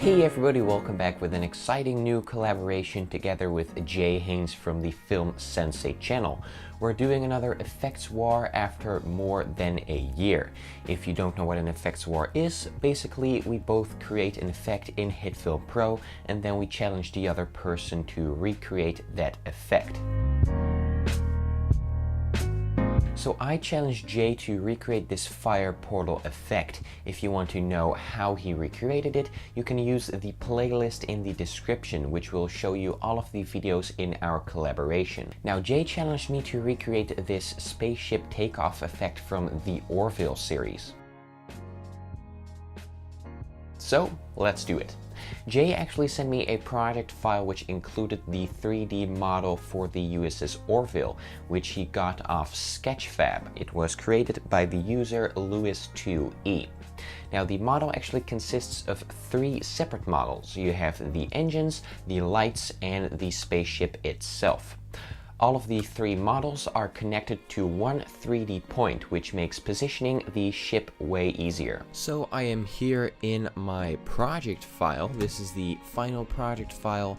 Hey everybody, welcome back with an exciting new collaboration together with Jay Haynes from the Film Sensei channel. We're doing another effects war after more than a year. If you don't know what an effects war is, basically we both create an effect in HitFilm Pro and then we challenge the other person to recreate that effect. So I challenged Jay to recreate this fire portal effect. If you want to know how he recreated it, you can use the playlist in the description, which will show you all of the videos in our collaboration. Now Jay challenged me to recreate this spaceship takeoff effect from the Orville series. So let's do it. Jay actually sent me a project file which included the 3D model for the USS Orville, which he got off Sketchfab. It was created by the user Lewis2E. Now the model actually consists of 3 separate models. You have the engines, the lights, and the spaceship itself. All of the 3 models are connected to one 3D point, which makes positioning the ship way easier. So I am here in my project file. This is the final project file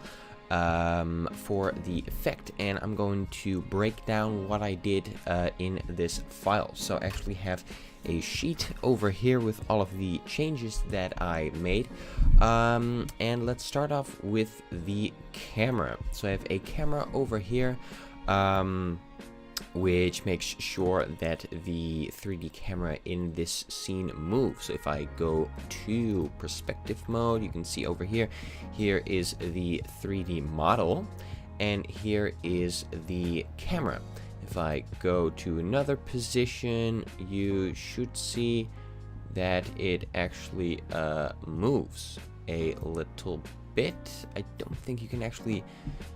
for the effect, and I'm going to break down what I did in this file. So I actually have a sheet over here with all of the changes that I made. And let's start off with the camera. So I have a camera over here, which makes sure that the 3D camera in this scene moves. So if I go to perspective mode, you can see over here, here is the 3D model, and here is the camera. If I go to another position, you should see that it actually moves a little bit. I don't think you can actually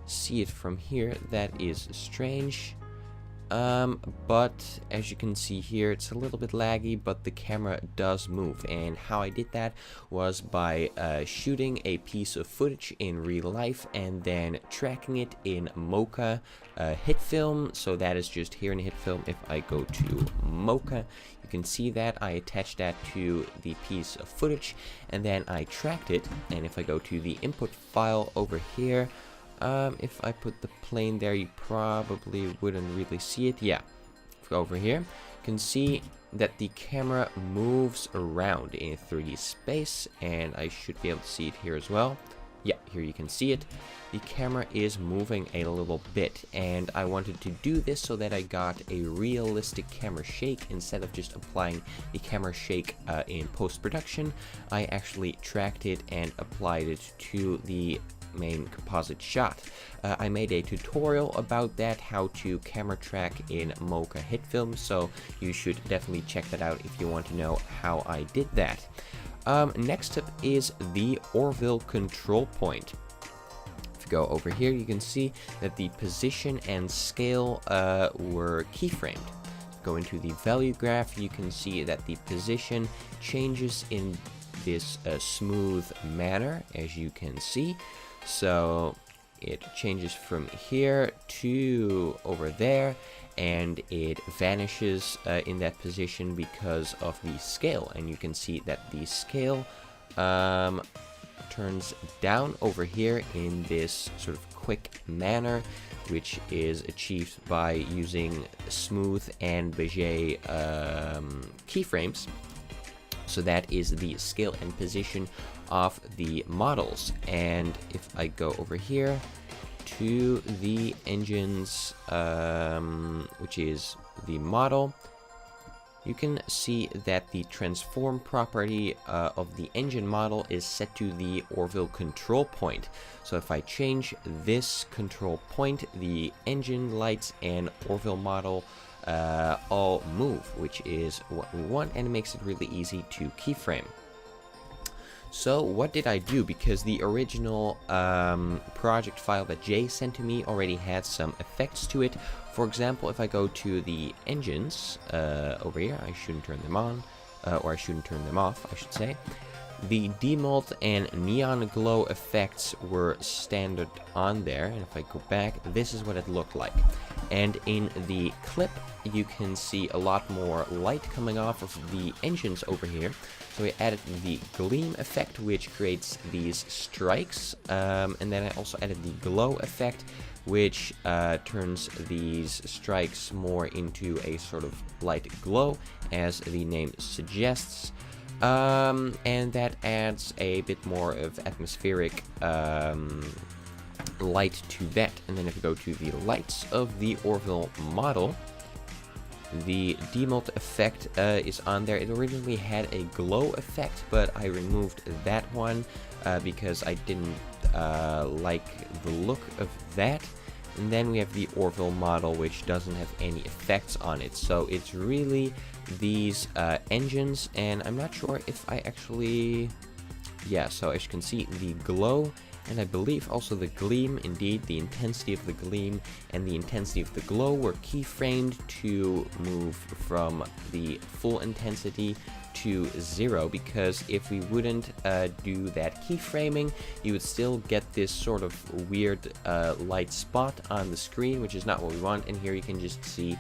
see it from here. That is strange. But as you can see here, it's a little bit laggy, but the camera does move. And how I did that was by shooting a piece of footage in real life and then tracking it in Mocha HitFilm. So that is just here in HitFilm. If I go to Mocha, you can see that I attached that to the piece of footage and then I tracked it. And if I go to the input file over here, if I put the plane there, you probably wouldn't really see it. Yeah, over here, you can see that the camera moves around in 3D space, and I should be able to see it here as well. Yeah, here you can see it. The camera is moving a little bit, and I wanted to do this so that I got a realistic camera shake. Instead of just applying the camera shake in post-production, I actually tracked it and applied it to the main composite shot. I made a tutorial about that, how to camera track in Mocha HitFilm, so you should definitely check that out if you want to know how I did that. Next up is the Orville control point. If you go over here, you can see that the position and scale were keyframed. Go into the value graph, you can see that the position changes in this smooth manner, as you can see. So it changes from here to over there, and it vanishes in that position because of the scale. And you can see that the scale turns down over here in this sort of quick manner, which is achieved by using smooth and Bezier keyframes. So that is the scale and position of the models. And if I go over here to the engines, which is the model, you can see that the transform property of the engine model is set to the Orville control point. So if I change this control point, the engine, lights, and Orville model all move, which is what we want, and it makes it really easy to keyframe. So what did I do? Because the original project file that Jay sent to me already had some effects to it. For example, if I go to the engines over here, I shouldn't turn them on, or I shouldn't turn them off, I should say. The demold and neon glow effects were standard on there, and if I go back, this is what it looked like. And in the clip, you can see a lot more light coming off of the engines over here. So we added the gleam effect, which creates these strikes, and then I also added the glow effect, which turns these strikes more into a sort of light glow, as the name suggests. And that adds a bit more of atmospheric light to that. And then if we go to the lights of the Orville model, the demult effect is on there. It originally had a glow effect, but I removed that one because I didn't like the look of that. And then we have the Orville model, which doesn't have any effects on it. So it's really these engines, and I'm not sure if I actually... Yeah, so as you can see, the glow, and I believe also the gleam, indeed, the intensity of the gleam and the intensity of the glow were keyframed to move from the full intensity to 0, because if we wouldn't do that keyframing, you would still get this sort of weird light spot on the screen, which is not what we want. And here you can just see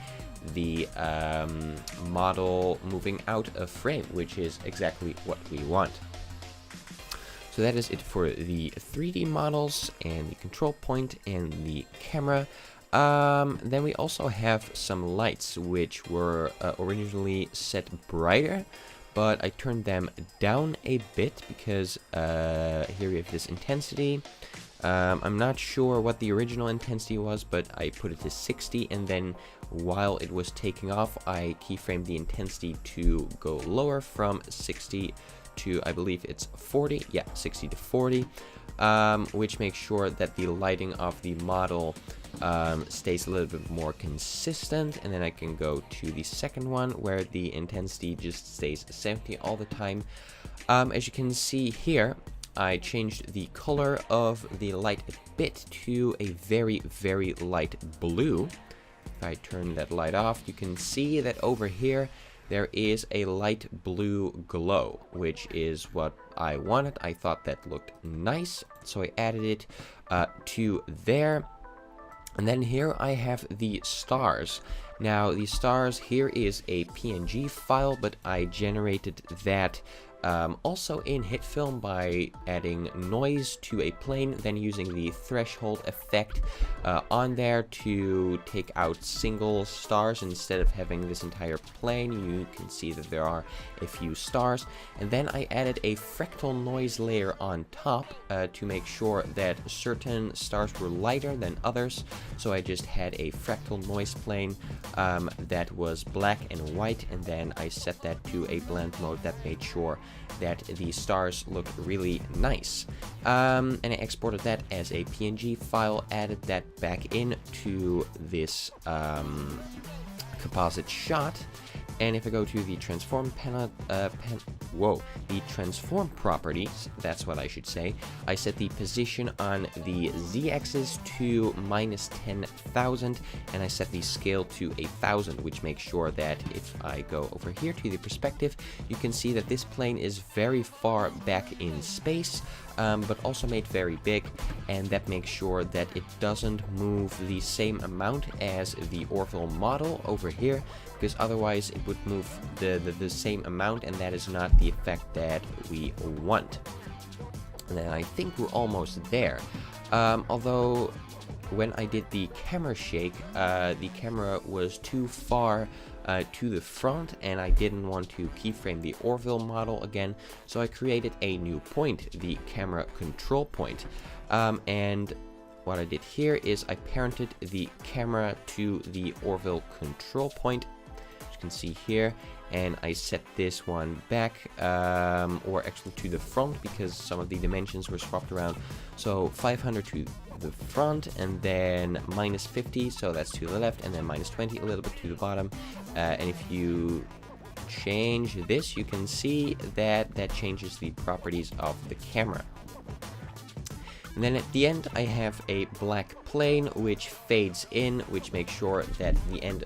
the model moving out of frame, which is exactly what we want. So that is it for the 3D models and the control point and the camera. Then we also have some lights which were originally set brighter, but I turned them down a bit because here we have this intensity. I'm not sure what the original intensity was, but I put it to 60, and then while it was taking off, I keyframed the intensity to go lower from 60 to, I believe it's 40, yeah, 60 to 40, which makes sure that the lighting of the model stays a little bit more consistent. And then I can go to the second one where the intensity just stays 70 all the time. As you can see here, I changed the color of the light a bit to a very, very light blue. If I turn that light off, you can see that over here there is a light blue glow, which is what I wanted. I thought that looked nice, so I added it to there. And then here I have the stars. Now the stars, here is a PNG file, but I generated that also in HitFilm by adding noise to a plane, then using the threshold effect on there to take out single stars instead of having this entire plane. You can see that there are a few stars, and then I added a fractal noise layer on top to make sure that certain stars were lighter than others. So I just had a fractal noise plane that was black and white, and then I set that to a blend mode that made sure that the stars look really nice. And I exported that as a PNG file, added that back into this composite shot. And if I go to the transform panel, the transform properties, that's what I should say, I set the position on the z-axis to -10,000, and I set the scale to 1,000, which makes sure that if I go over here to the perspective, you can see that this plane is very far back in space, but also made very big, and that makes sure that it doesn't move the same amount as the Orville model over here, because otherwise it would move the same amount, and that is not the effect that we want. And then I think we're almost there. Although when I did the camera shake, the camera was too far to the front, and I didn't want to keyframe the Orville model again, so I created a new point, the camera control point. And what I did here is I parented the camera to the Orville control point, as you can see here, and I set this one back, or actually to the front, because some of the dimensions were swapped around. So 500 to the front, and then -50, so that's to the left, and then -20 a little bit to the bottom. And if you change this, you can see that that changes the properties of the camera. And then at the end I have a black plane which fades in, which makes sure that the end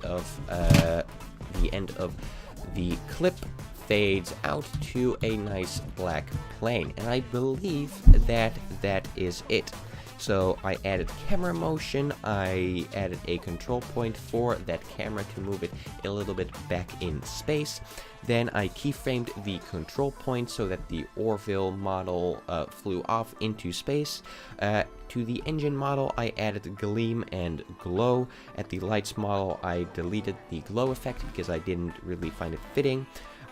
of the clip fades out to a nice black plane. And I believe that that is it. So I added camera motion, I added a control point for that camera to move it a little bit back in space. Then I keyframed the control point so that the Orville model flew off into space. To the engine model, I added gleam and glow. At the lights model, I deleted the glow effect because I didn't really find it fitting.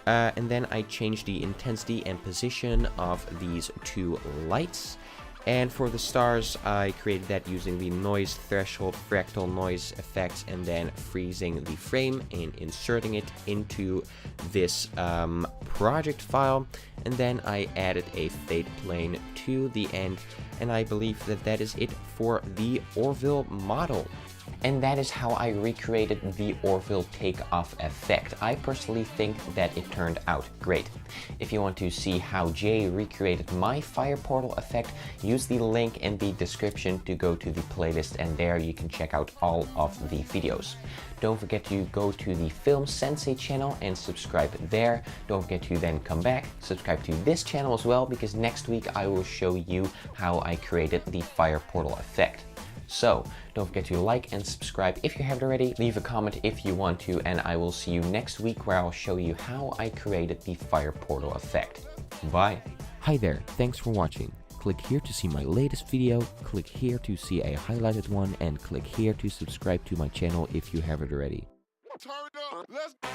And then I changed the intensity and position of these two lights. And for the stars, I created that using the noise threshold fractal noise effects and then freezing the frame and inserting it into this project file. And then I added a fade plane to the end. And I believe that that is it for the Orville model. And that is how I recreated the Orville Takeoff Effect. I personally think that it turned out great. If you want to see how Jay recreated my fire portal effect, use the link in the description to go to the playlist, and there you can check out all of the videos. Don't forget to go to the Film Sensei channel and subscribe there. Don't forget to then come back, subscribe to this channel as well, because next week I will show you how I created the fire portal effect. So, don't forget to like and subscribe if you haven't already, leave a comment if you want to, and I will see you next week where I'll show you how I created the fire portal effect. Bye! Hi there, thanks for watching. Click here to see my latest video, click here to see a highlighted one, and click here to subscribe to my channel if you haven't already. Turn up. Let's go.